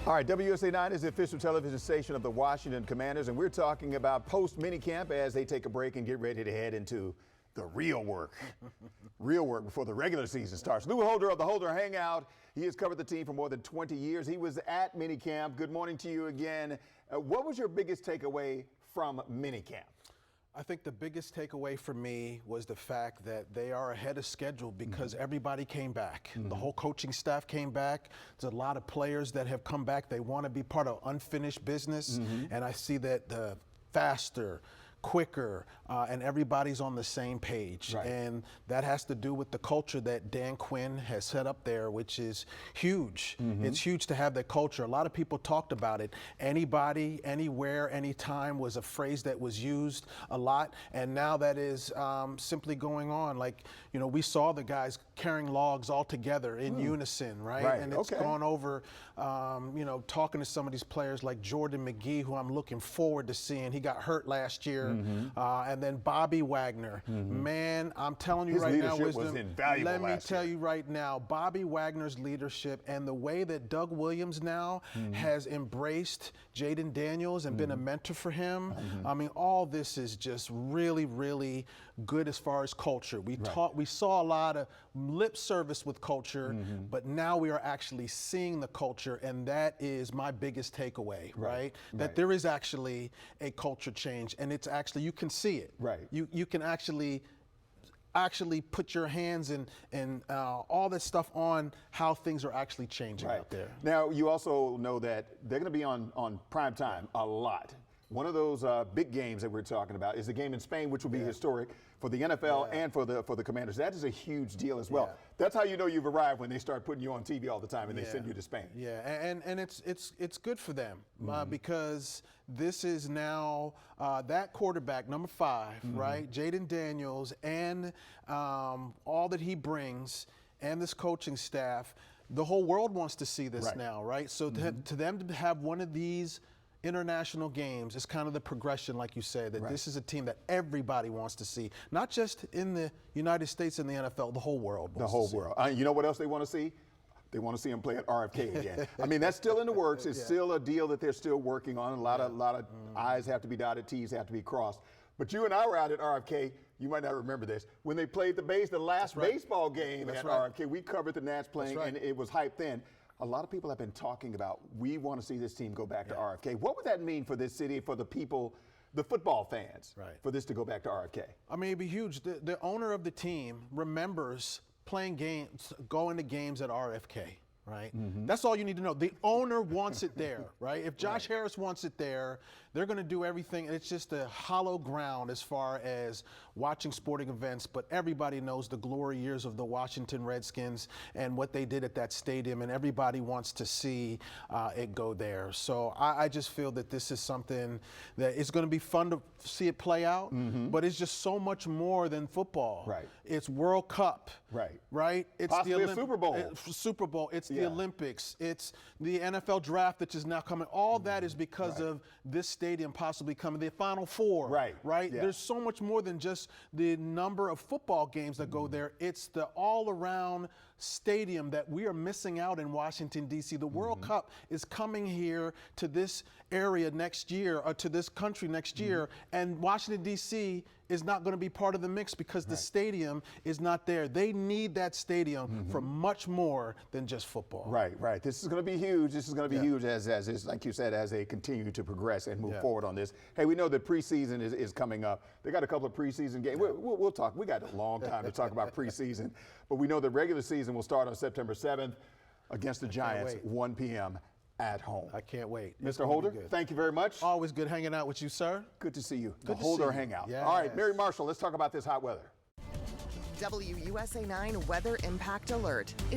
All right, WUSA 9 is the official television station of the Washington Commanders, and we're talking about post-minicamp as they take a break and get ready to head into the real work. Real work before the regular season starts. Lou Holder of the Holder Hangout. He has covered the team for more than 20 years. He was at minicamp. Good morning to you again. What was your biggest takeaway from minicamp? I think the biggest takeaway for me was the fact that they are ahead of schedule because everybody came back. The whole coaching staff came back. There's a lot of players that have come back. They want to be part of unfinished business. And I see that the faster, quicker, and everybody's on the same page. Right. And that has to do with the culture that Dan Quinn has set up there, which is huge. It's huge to have that culture. A lot of people talked about it. Anybody, anywhere, anytime was a phrase that was used a lot, and now that is simply going on. Like, you know, we saw the guys carrying logs all together in unison, right? And it's gone over, you know, talking to some of these players like Jordan McGee, who I'm looking forward to seeing. He got hurt last year. And then Bobby Wagner. Man, I'm telling you His right now, leadership Wisdom, was invaluable let me last tell year. you right now, Bobby Wagner's leadership and the way that Doug Williams now has embraced Jaden Daniels and been a mentor for him. I mean, all this is just really, really good as far as culture. We saw a lot of lip service with culture, but now we are actually seeing the culture, and that is my biggest takeaway, right? That there is actually a culture change, and it's actually, you can see it. Right. You can actually put your hands and all this stuff on how things are actually changing out there. Now, you also know that they're going to be on prime time a lot. One of those big games that we're talking about is the game in Spain, which will be historic for the NFL and for the Commanders. That is a huge deal as well. That's how you know you've arrived, when they start putting you on TV all the time and they send you to Spain. Yeah, and it's good for them because this is now that quarterback, number 5, right? Jaden Daniels, and all that he brings, and this coaching staff. The whole world wants to see this now, right? So to them to have one of these international games is kind of the progression, like you said, that this is a team that everybody wants to see, not just in the United States and the NFL, the whole world wants to see. The whole world. You know what else they want to see? They want to see him play at RFK again. I mean, that's still in the works. It's still a deal that they're still working on. A lot of I's have to be dotted, T's have to be crossed. But you and I were out at RFK. You might not remember this. When they played the last baseball game at RFK, we covered the Nats playing, and it was hyped then. A lot of people have been talking about, we want to see this team go back to RFK. What would that mean for this city, for the people, the football fans, for this to go back to RFK? I mean, it'd be huge. The owner of the team remembers playing games, going to games at RFK. Right? That's all you need to know. The owner wants it there, right? If Josh Harris wants it there, they're going to do everything. It's just a hollow ground as far as watching sporting events, but everybody knows the glory years of the Washington Redskins and what they did at that stadium, and everybody wants to see it go there. So I just feel that this is something that is going to be fun to see it play out, but it's just so much more than football. Right. It's World Cup. Right? It's possibly the a Super Bowl. Super Bowl. It's the Olympics. It's the NFL draft that is now coming. All that is because of this stadium possibly coming. The Final Four. Right? Yeah. There's so much more than just the number of football games that go there. It's the all-around stadium that we are missing out in Washington, D.C. The World Cup is coming here to this area next year, or to this country next year, and Washington, D.C. is not going to be part of the mix because the stadium is not there. They need that stadium for much more than just football. Right. This is going to be huge. This is going to be huge as like you said, as they continue to progress and move forward on this. Hey, we know that preseason is coming up. They got a couple of preseason games. We'll talk. We got a long time to talk about preseason, but we know the regular season will start on September 7th against the Giants, 1 p.m. at home. I can't wait. Mr. Holder, thank you very much. Always good hanging out with you, sir. Good to see you. Good The to Holder see you. Hangout. Yes. All right, Mary Marshall, let's talk about this hot weather. WUSA 9 Weather Impact Alert is